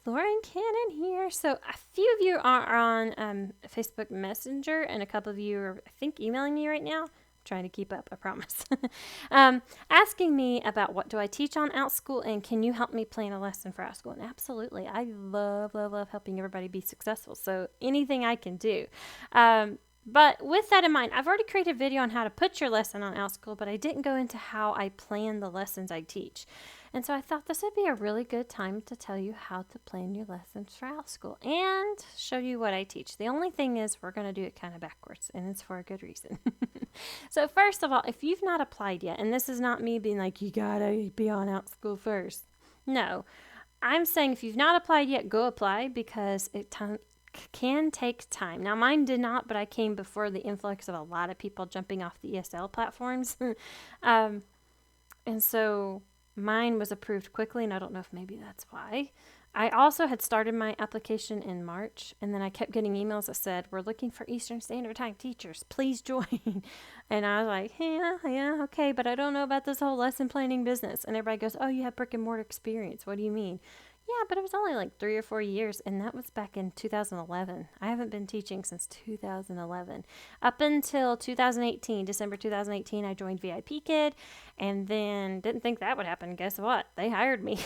Lauren Cannon here. So a few of you are on Facebook Messenger, and a couple of you are, I think, emailing me right now. I'm trying to keep up, I promise. Asking me about what do I teach on Outschool, and can you help me plan a lesson for Outschool? And absolutely, I love, love, love helping everybody be successful. So anything I can do. But with that in mind, I've already created a video on how to put your lesson on Outschool, but I didn't go into how I plan the lessons I teach. And so I thought this would be a really good time to tell you how to plan your lessons for Outschool and show you what I teach. The only thing is we're going to do it kind of backwards, and it's for a good reason. So first of all, if you've not applied yet, and this is not me being like, you got to be on Outschool first. No, I'm saying if you've not applied yet, go apply because it can take time. Now, mine did not, but I came before the influx of a lot of people jumping off the ESL platforms. And so mine was approved quickly, and I don't know if maybe that's why. I also had started my application in March, and then I kept getting emails that said, we're looking for Eastern Standard Time teachers. Please join. And I was like, yeah, okay, but I don't know about this whole lesson planning business. And everybody goes, oh, you have brick and mortar experience. What do you mean? Yeah, but it was only like 3 or 4 years, and that was back in 2011. I haven't been teaching since 2011. Up until 2018, December 2018, I joined VIP Kid, and then didn't think that would happen. Guess what? They hired me.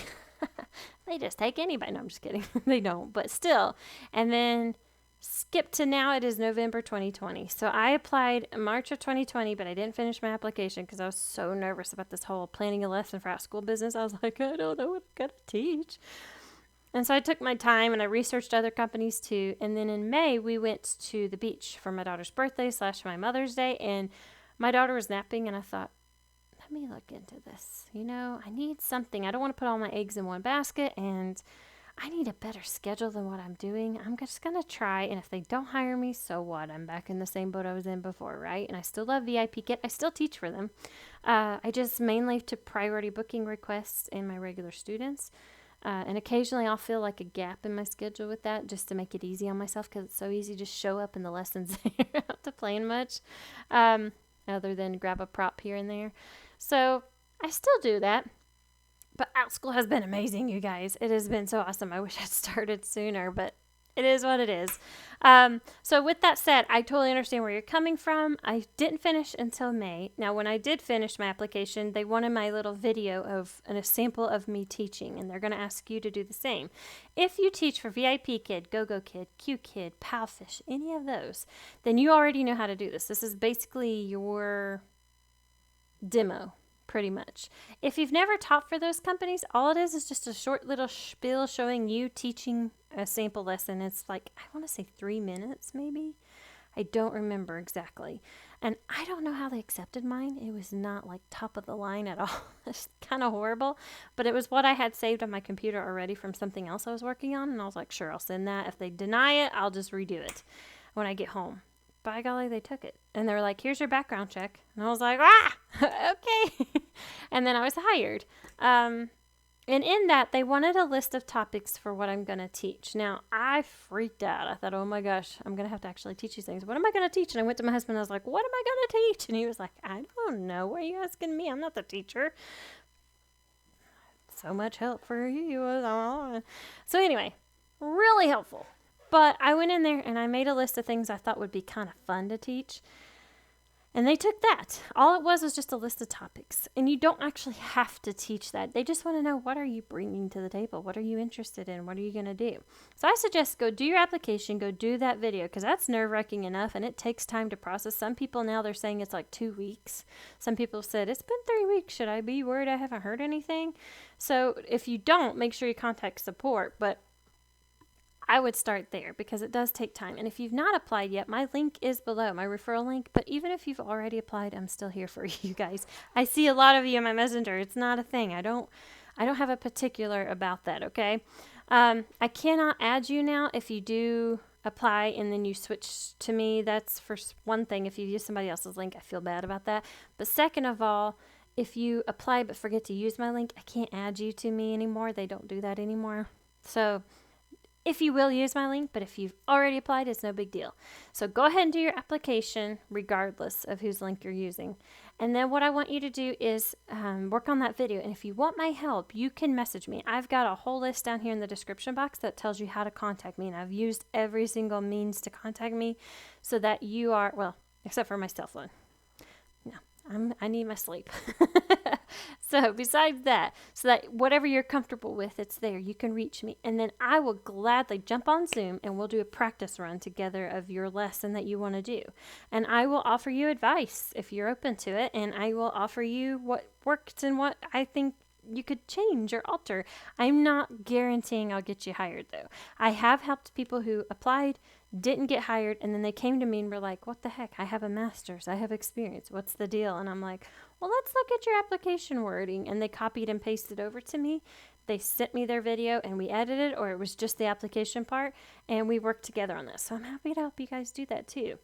They just take anybody. No, I'm just kidding. They don't, but still. And then skip to now, it is November 2020. So I applied March of 2020, but I didn't finish my application because I was so nervous about this whole planning a lesson for Outschool business. I was like, I don't know what I'm going to teach. And so I took my time and I researched other companies too. And then in May, we went to the beach for my daughter's birthday / my Mother's Day. And my daughter was napping, and I thought, let me look into this. You know, I need something. I don't want to put all my eggs in one basket, and I need a better schedule than what I'm doing. I'm just going to try, and if they don't hire me, so what? I'm back in the same boat I was in before, right? And I still love VIP Kit. I still teach for them. I just mainly to priority booking requests and my regular students. And occasionally I'll feel like a gap in my schedule with that just to make it easy on myself because it's so easy to show up in the lessons there. I don't have to plan much other than grab a prop here and there. So I still do that. But Outschool has been amazing, you guys. It has been so awesome. I wish I'd started sooner, but it is what it is. So with that said, I totally understand where you're coming from. I didn't finish until May. Now, when I did finish my application, they wanted my little video of a sample of me teaching, and they're going to ask you to do the same. If you teach for VIP Kid, GoGo Kid, Q Kid, Palfish, any of those, then you already know how to do this. This is basically your demo. Pretty much. If you've never taught for those companies, all it is just a short little spiel showing you teaching a sample lesson. It's like, I want to say 3 minutes maybe. I don't remember exactly. And I don't know how they accepted mine. It was not like top of the line at all. It's kind of horrible. But it was what I had saved on my computer already from something else I was working on. And I was like, sure, I'll send that. If they deny it, I'll just redo it when I get home. By golly, they took it. And they were like, here's your background check. And I was like, okay. And then I was hired. And in that, they wanted a list of topics for what I'm going to teach. Now, I freaked out. I thought, oh my gosh, I'm going to have to actually teach these things. What am I going to teach? And I went to my husband. I was like, what am I going to teach? And he was like, I don't know. Why are you asking me? I'm not the teacher. So much help for you. So anyway, really helpful. But I went in there and I made a list of things I thought would be kind of fun to teach. And they took that. All it was just a list of topics. And you don't actually have to teach that. They just want to know, what are you bringing to the table? What are you interested in? What are you going to do? So I suggest go do your application, go do that video, because that's nerve-wracking enough and it takes time to process. Some people now, they're saying it's like 2 weeks. Some people said, it's been 3 weeks. Should I be worried I haven't heard anything? So if you don't, make sure you contact support. But I would start there because it does take time. And if you've not applied yet, my link is below, my referral link. But even if you've already applied, I'm still here for you guys. I see a lot of you in my messenger. It's not a thing. I don't have a particular about that, okay? I cannot add you now if you do apply and then you switch to me. That's for one thing. If you use somebody else's link, I feel bad about that. But second of all, if you apply but forget to use my link, I can't add you to me anymore. They don't do that anymore. So if you will use my link, but if you've already applied, it's no big deal. So go ahead and do your application regardless of whose link you're using. And then what I want you to do is work on that video. And if you want my help, you can message me. I've got a whole list down here in the description box that tells you how to contact me. And I've used every single means to contact me so that you are, well, except for my cell phone. No, I need my sleep. So besides that, so that whatever you're comfortable with, it's there. You can reach me. And then I will gladly jump on Zoom and we'll do a practice run together of your lesson that you want to do. And I will offer you advice if you're open to it. And I will offer you what worked and what I think you could change or alter. I'm not guaranteeing I'll get you hired though. I have helped people who applied, didn't get hired, and then they came to me and were like, what the heck? I have a master's. I have experience. What's the deal? And I'm like, well, let's look at your application wording. And they copied and pasted over to me. They sent me their video and we edited, or it was just the application part, and we worked together on this. So I'm happy to help you guys do that too.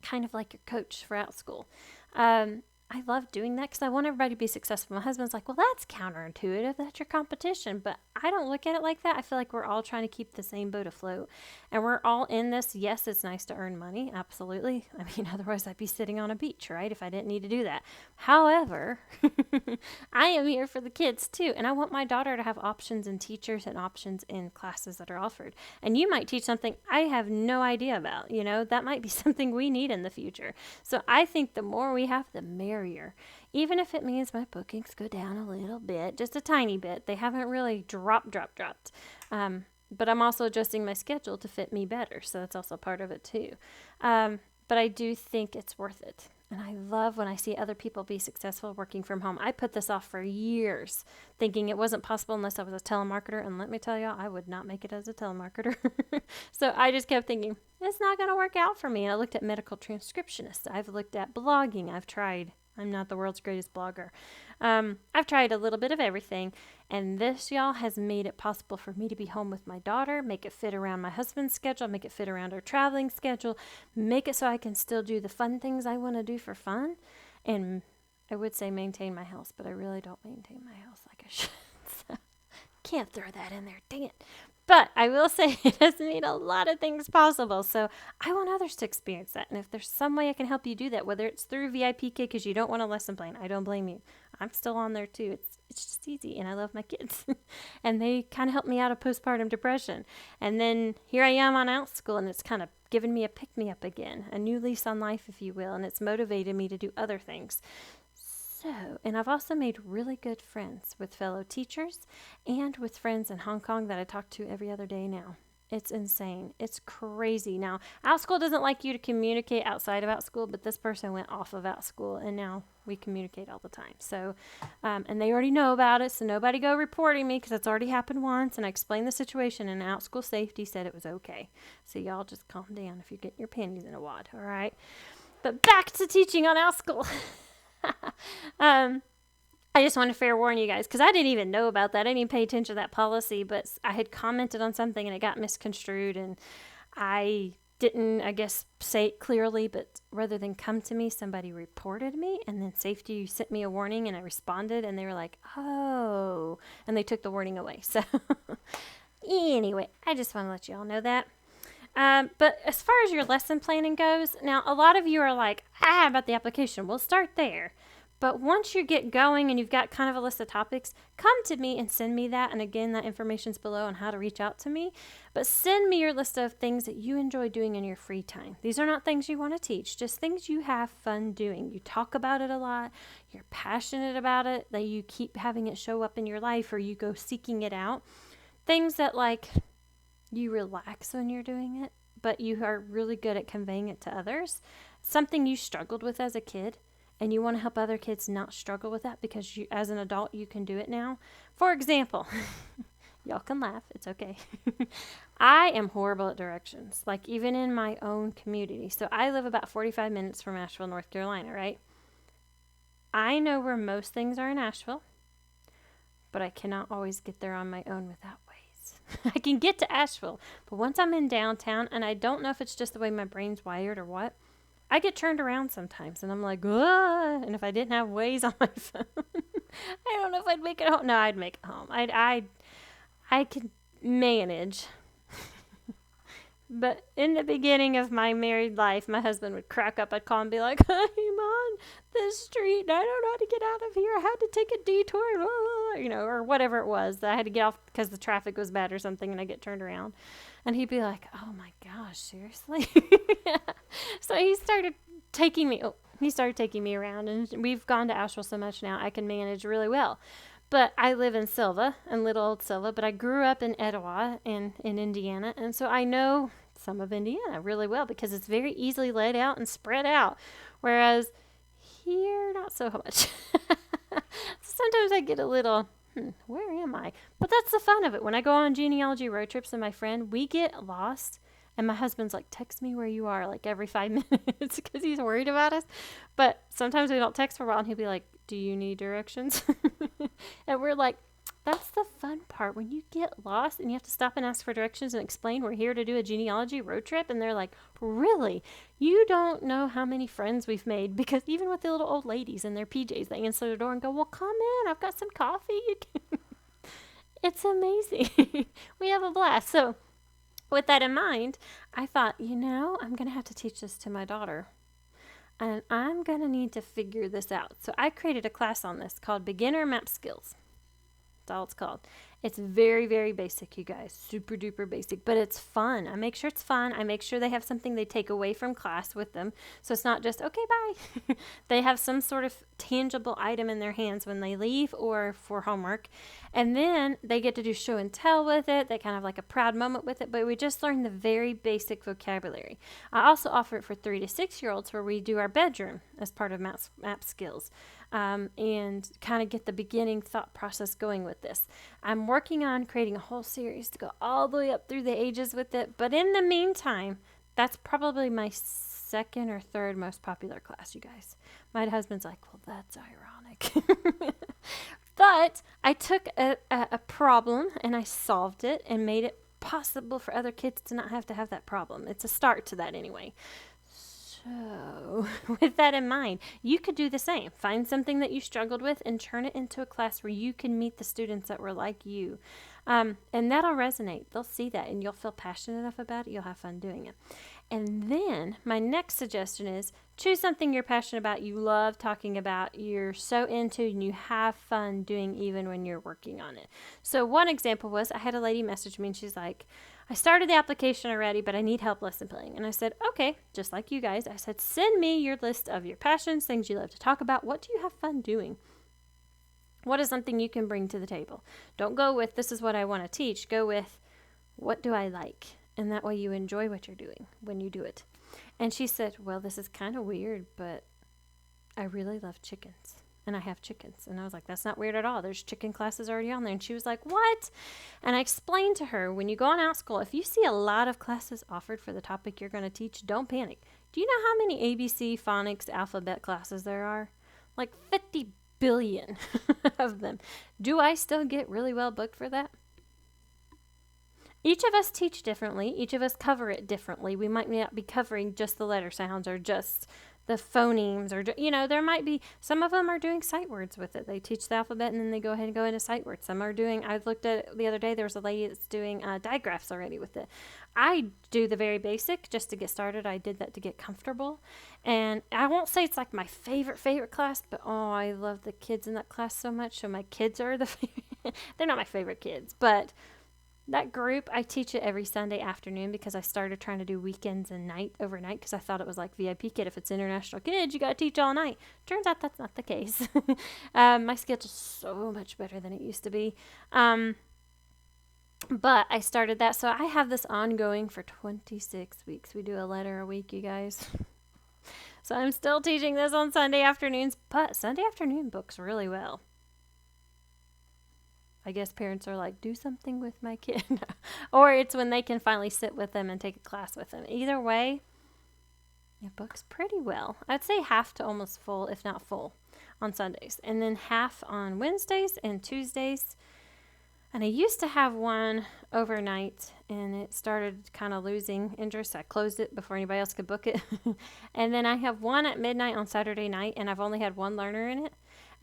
Kind of like your coach for Outschool. I love doing that because I want everybody to be successful. My husband's like, well, that's counterintuitive. That's your competition. But I don't look at it like that. I feel like we're all trying to keep the same boat afloat. And we're all in this. Yes, it's nice to earn money. Absolutely. I mean, otherwise I'd be sitting on a beach, right? If I didn't need to do that. However, I am here for the kids too. And I want my daughter to have options in teachers and options in classes that are offered. And you might teach something I have no idea about. You know, that might be something we need in the future. So I think the more we have, the merrier. Even if it means my bookings go down a little bit, just a tiny bit. They haven't really dropped. But I'm also adjusting my schedule to fit me better. So that's also part of it too. But I do think it's worth it. And I love when I see other people be successful working from home. I put this off for years, thinking it wasn't possible unless I was a telemarketer. And let me tell y'all, I would not make it as a telemarketer. So I just kept thinking, it's not going to work out for me. And I looked at medical transcriptionists. I've looked at blogging. I've tried. I'm not the world's greatest blogger. I've tried a little bit of everything. And this, y'all, has made it possible for me to be home with my daughter, make it fit around my husband's schedule, make it fit around our traveling schedule, make it so I can still do the fun things I want to do for fun. And I would say maintain my house, but I really don't maintain my house like I should. So can't throw that in there. Dang it. But I will say it has made a lot of things possible. So I want others to experience that. And if there's some way I can help you do that, whether it's through VIPK because you don't want a lesson plan, I don't blame you. I'm still on there too. It's just easy. And I love my kids. And they kind of helped me out of postpartum depression. And then here I am on Outschool, and it's kind of given me a pick-me-up again, a new lease on life, if you will. And it's motivated me to do other things. So, and I've also made really good friends with fellow teachers and with friends in Hong Kong that I talk to every other day now. It's insane. It's crazy. Now, Outschool doesn't like you to communicate outside of Outschool, but this person went off of Outschool, and now we communicate all the time. So, and they already know about it, so nobody go reporting me because it's already happened once, and I explained the situation, and Outschool Safety said it was okay. So y'all just calm down if you're getting your panties in a wad, all right? But back to teaching on Outschool. I just want to fair warn you guys because I didn't even know about that. I didn't even pay attention to that policy, but I had commented on something and it got misconstrued, and I didn't, I guess, say it clearly, but rather than come to me, somebody reported me, and then Safety sent me a warning, and I responded, and they were like, oh, and they took the warning away. So anyway, I just want to let you all know that. But as far as your lesson planning goes, now a lot of you are like, about the application. We'll start there. But once you get going and you've got kind of a list of topics, come to me and send me that. And again, that information's below on how to reach out to me. But send me your list of things that you enjoy doing in your free time. These are not things you want to teach, just things you have fun doing. You talk about it a lot. You're passionate about it, that you keep having it show up in your life, or you go seeking it out. Things that like you relax when you're doing it, but you are really good at conveying it to others. Something you struggled with as a kid, and you want to help other kids not struggle with that because you, as an adult, you can do it now. For example, y'all can laugh. It's okay. I am horrible at directions, like even in my own community. So I live about 45 minutes from Asheville, North Carolina, right? I know where most things are in Asheville, but I cannot always get there on my own without Waze. I can get to Asheville, but once I'm in downtown, and I don't know if it's just the way my brain's wired or what, I get turned around sometimes, and I'm like, ah, and if I didn't have Waze on my phone, I don't know if I'd make it home. No, I'd make it home. I could manage, But in the beginning of my married life, my husband would crack up. I'd call and be like, I'm on this street and I don't know how to get out of here. I had to take a detour, or whatever it was. I had to get off because the traffic was bad or something, and I get turned around. And he'd be like, oh my gosh, seriously? So he started taking me around, and we've gone to Outschool so much now I can manage really well. But I live in Silva, in little old Silva, but I grew up in Etowah in Indiana, and so I know some of Indiana really well because it's very easily laid out and spread out, whereas here, not so much. Sometimes I get a little, where am I? But that's the fun of it. When I go on genealogy road trips with my friend, we get lost, and my husband's like, text me where you are, like every 5 minutes because he's worried about us. But sometimes we don't text for a while, and he'll be like, do you need directions? And we're like, that's the fun part when you get lost and you have to stop and ask for directions and explain we're here to do a genealogy road trip. And they're like, really? You don't know how many friends we've made, because even with the little old ladies in their PJs, they answer the door and go, well, come in. I've got some coffee. It's amazing. We have a blast. So with that in mind, I thought, I'm going to have to teach this to my daughter. And I'm going to need to figure this out. So I created a class on this called Beginner Map Skills. That's all it's called. It's very, very basic, you guys. Super duper basic, but it's fun. I make sure it's fun. I make sure they have something they take away from class with them. So it's not just, okay, bye. They have some sort of tangible item in their hands when they leave or for homework. And then they get to do show and tell with it. They kind of have like a proud moment with it, but we just learn the very basic vocabulary. I also offer it for 3 to 6 year olds where we do our bedroom as part of map skills. And kind of get the beginning thought process going with this. I'm working on creating a whole series to go all the way up through the ages with it. But in the meantime, that's probably my second or third most popular class, you guys. My husband's like, well, that's ironic. But I took a problem and I solved it and made it possible for other kids to not have to have that problem. It's a start to that anyway. So, with that in mind, you could do the same. Find something that you struggled with and turn it into a class where you can meet the students that were like you. And that'll resonate. They'll see that and you'll feel passionate enough about it. You'll have fun doing it. And then my next suggestion is choose something you're passionate about, you love talking about, you're so into, and you have fun doing even when you're working on it. So one example was I had a lady message me and she's like, I started the application already, but I need help lesson planning. And I said, okay, just like you guys. I said, send me your list of your passions, things you love to talk about. What do you have fun doing? What is something you can bring to the table? Don't go with, this is what I want to teach. Go with, what do I like? And that way you enjoy what you're doing when you do it. And she said, well, this is kind of weird, but I really love chickens. And I have chickens. And I was like, that's not weird at all. There's chicken classes already on there. And she was like, what? And I explained to her, when you go on Outschool, if you see a lot of classes offered for the topic you're going to teach, don't panic. Do you know how many ABC, phonics, alphabet classes there are? Like 50 billion of them. Do I still get really well booked for that? Each of us teach differently. Each of us cover it differently. We might not be covering just the letter sounds or just the phonemes, or, there might be, some of them are doing sight words with it. They teach the alphabet and then they go ahead and go into sight words. Some are doing, I looked at it the other day, there was a lady that's doing digraphs already with it. I do the very basic just to get started. I did that to get comfortable. And I won't say it's like my favorite class, but I love the kids in that class so much. So my kids are they're not my favorite kids, but that group, I teach it every Sunday afternoon because I started trying to do weekends and overnight because I thought it was like VIP Kid. If it's international kids, you got to teach all night. Turns out that's not the case. My schedule's so much better than it used to be. But I started that. So I have this ongoing for 26 weeks. We do a letter a week, you guys. So I'm still teaching this on Sunday afternoons, but Sunday afternoon books really well. I guess parents are like, do something with my kid. Or it's when they can finally sit with them and take a class with them. Either way, it books pretty well. I'd say half to almost full, if not full, on Sundays. And then half on Wednesdays and Tuesdays. And I used to have one overnight, and it started kind of losing interest. I closed it before anybody else could book it. And then I have one at midnight on Saturday night, and I've only had one learner in it.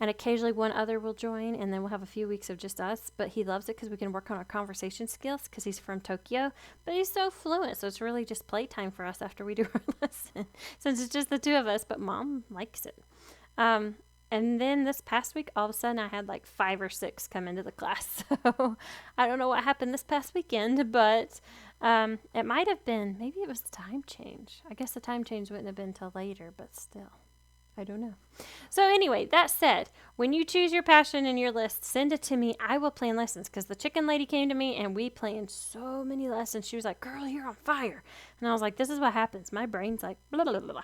And occasionally one other will join, and then we'll have a few weeks of just us. But he loves it because we can work on our conversation skills because he's from Tokyo. But he's so fluent, so it's really just playtime for us after we do our lesson. Since it's just the two of us, but Mom likes it. And then this past week, all of a sudden, I had like 5 or 6 come into the class. So I don't know what happened this past weekend, but it might have been, maybe it was the time change. I guess the time change wouldn't have been till later, but still, I don't know. So anyway, that said, when you choose your passion in your list, send it to me. I will plan lessons because the chicken lady came to me and we planned so many lessons. She was like, girl, you're on fire. And I was like, this is what happens. My brain's like, blah, blah, blah, blah.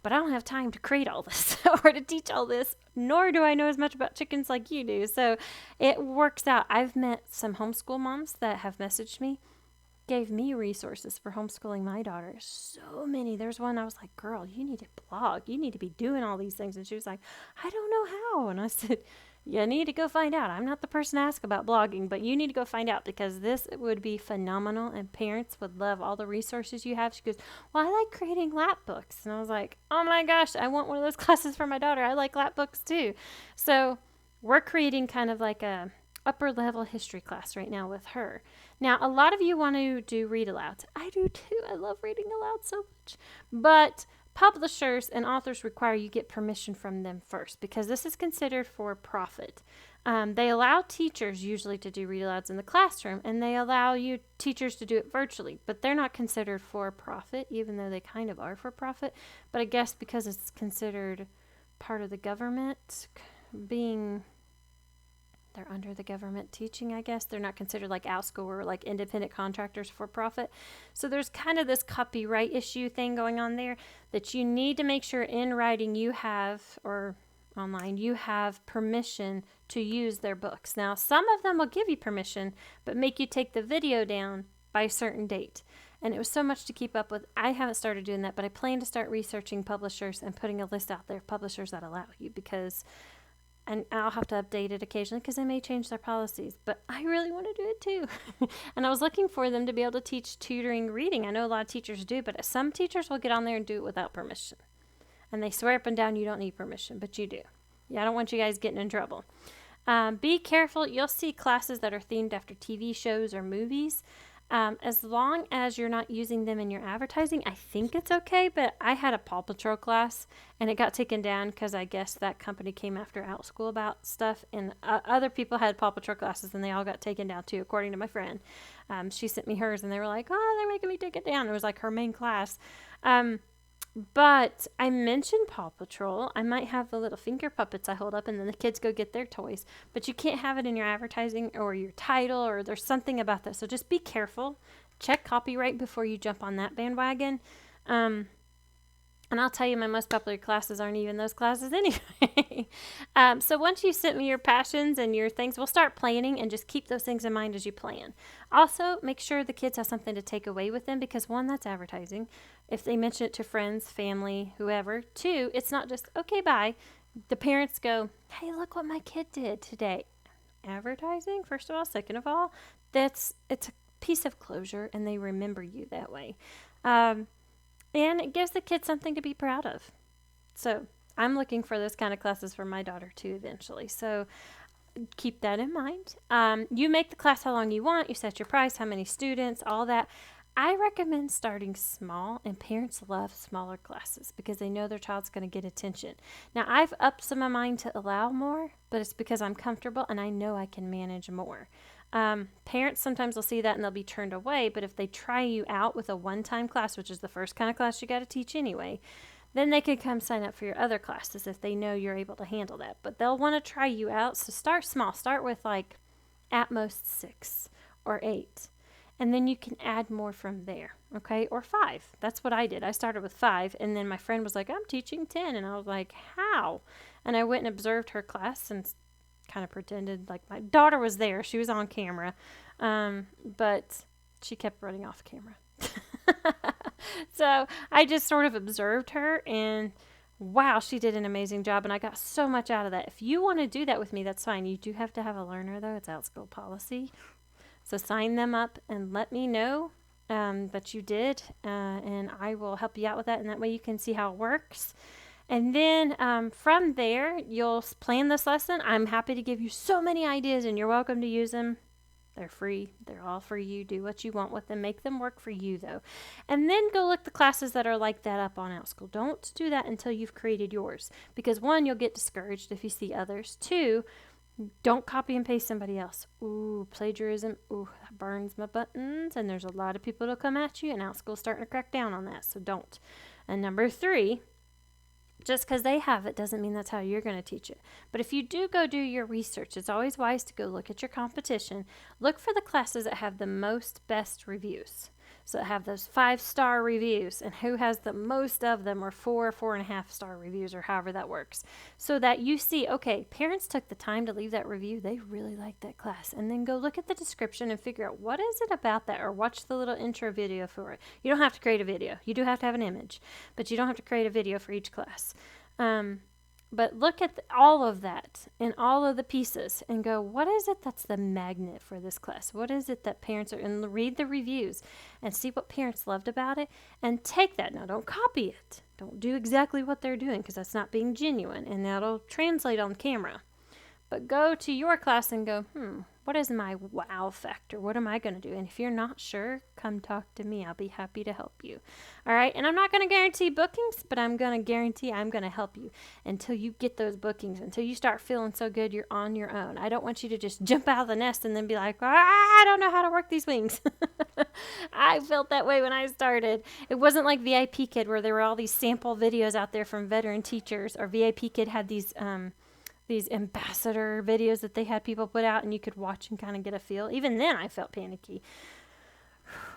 But I don't have time to create all this or to teach all this, nor do I know as much about chickens like you do. So it works out. I've met some homeschool moms that have messaged me, gave me resources for homeschooling my daughter. So many. There's one I was like, girl, you need to blog. You need to be doing all these things. And she was like, I don't know how. And I said, you need to go find out. I'm not the person to ask about blogging, but you need to go find out because this would be phenomenal and parents would love all the resources you have. She goes, well, I like creating lap books. And I was like, oh my gosh, I want one of those classes for my daughter. I like lap books too. So we're creating kind of like a upper level history class right now with her. Now, a lot of you want to do read aloud. I do too. I love reading aloud so much. But publishers and authors require you get permission from them first because this is considered for profit. They allow teachers usually to do read alouds in the classroom, and they allow you teachers to do it virtually, but they're not considered for profit, even though they kind of are for profit. But I guess because it's considered part of the government, they're under the government teaching, I guess. They're not considered like Outschool or like independent contractors for profit. So there's kind of this copyright issue thing going on there that you need to make sure in writing you have, or online, you have permission to use their books. Now, some of them will give you permission, but make you take the video down by a certain date. And it was so much to keep up with. I haven't started doing that, but I plan to start researching publishers and putting a list out there of publishers that allow you because... And I'll have to update it occasionally because they may change their policies. But I really want to do it too. And I was looking for them to be able to teach tutoring reading. I know a lot of teachers do, but some teachers will get on there and do it without permission. And they swear up and down you don't need permission, but you do. Yeah, I don't want you guys getting in trouble. Be careful. You'll see classes that are themed after TV shows or movies. As long as you're not using them in your advertising, I think it's okay. But I had a Paw Patrol class, and it got taken down because I guess that company came after Outschool about stuff. And other people had Paw Patrol classes, and they all got taken down too, according to my friend. She sent me hers, and they were like, oh, they're making me take it down. It was like her main class. But I mentioned Paw Patrol. I might have the little finger puppets I hold up and then the kids go get their toys. But you can't have it in your advertising or your title, or there's something about that. So just be careful. Check copyright before you jump on that bandwagon. And I'll tell you, my most popular classes aren't even those classes anyway. So once you sent me your passions and your things, we'll start planning and just keep those things in mind as you plan. Also, make sure the kids have something to take away with them because one, that's advertising. If they mention it to friends, family, whoever. Two, it's not just, okay, bye. The parents go, hey, look what my kid did today. Advertising, first of all. Second of all, it's a piece of closure and they remember you that way. And it gives the kids something to be proud of. So I'm looking for those kind of classes for my daughter too eventually. So keep that in mind. You make the class how long you want. You set your price, how many students, all that. I recommend starting small, and parents love smaller classes because they know their child's going to get attention. Now, I've upped some of mine to allow more, but it's because I'm comfortable and I know I can manage more. Parents sometimes will see that and they'll be turned away, but if they try you out with a one-time class, which is the first kind of class you got to teach anyway, then they could come sign up for your other classes if they know you're able to handle that. But they'll want to try you out, so start small. Start with like at most 6 or 8, and then you can add more from there, okay? Or 5. That's what I did. I started with 5, and then my friend was like, I'm teaching 10, and I was like, how? And I went and observed her class and kind of pretended like my daughter was there. She was on camera, but she kept running off camera. So I just sort of observed her, and wow, she did an amazing job, and I got so much out of that. If you want to do that with me, that's fine. You do have to have a learner, though. It's Outschool policy. So sign them up and let me know that you did, and I will help you out with that, and that way you can see how it works. And then from there, you'll plan this lesson. I'm happy to give you so many ideas, and you're welcome to use them. They're free. They're all for you. Do what you want with them. Make them work for you, though. And then go look the classes that are like that up on Outschool. Don't do that until you've created yours. Because 1, you'll get discouraged if you see others. 2, don't copy and paste somebody else. Ooh, plagiarism. Ooh, that burns my buttons. And there's a lot of people that'll come at you, and Outschool's starting to crack down on that. So don't. And number 3, just because they have it doesn't mean that's how you're going to teach it. But if you do go do your research, it's always wise to go look at your competition. Look for the classes that have the most best reviews. So that have those 5-star reviews, and who has the most of them, or 4.5-star reviews, or however that works. So that you see, okay, parents took the time to leave that review. They really like that class. And then go look at the description and figure out what is it about that, or watch the little intro video for it. You don't have to create a video. You do have to have an image, but you don't have to create a video for each class. But look at all of that and all of the pieces and go, what is it that's the magnet for this class? What is it that parents are, and read the reviews and see what parents loved about it, and take that. Now, don't copy it. Don't do exactly what they're doing, because that's not being genuine, and that'll translate on camera. But go to your class and go, what is my wow factor? What am I going to do? And if you're not sure, come talk to me. I'll be happy to help you. All right. And I'm not going to guarantee bookings, but I'm going to guarantee I'm going to help you until you get those bookings, until you start feeling so good you're on your own. I don't want you to just jump out of the nest and then be like, I don't know how to work these wings. I felt that way when I started. It wasn't like VIP Kid, where there were all these sample videos out there from veteran teachers, or VIP Kid had these ambassador videos that they had people put out, and you could watch and kind of get a feel. Even then, I felt panicky.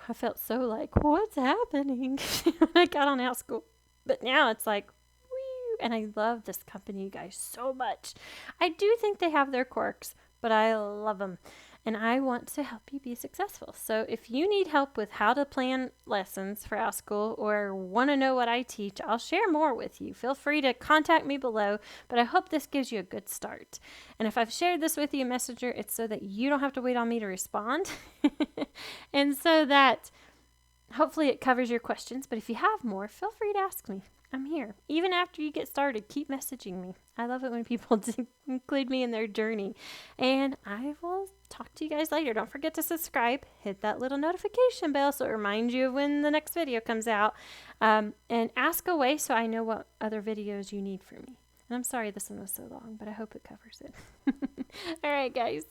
I felt so like, what's happening when I got on Outschool? But now it's like, whee, and I love this company, you guys, so much. I do think they have their quirks, but I love them, and I want to help you be successful. So if you need help with how to plan lessons for Outschool, or want to know what I teach, I'll share more with you. Feel free to contact me below, but I hope this gives you a good start. And if I've shared this with you in Messenger, it's so that you don't have to wait on me to respond, and so that hopefully it covers your questions. But if you have more, feel free to ask me. I'm here. Even after you get started, keep messaging me. I love it when people include me in their journey. And I will talk to you guys later. Don't forget to subscribe. Hit that little notification bell so it reminds you of when the next video comes out. And ask away so I know what other videos you need from me. And I'm sorry this one was so long, but I hope it covers it. All right, guys.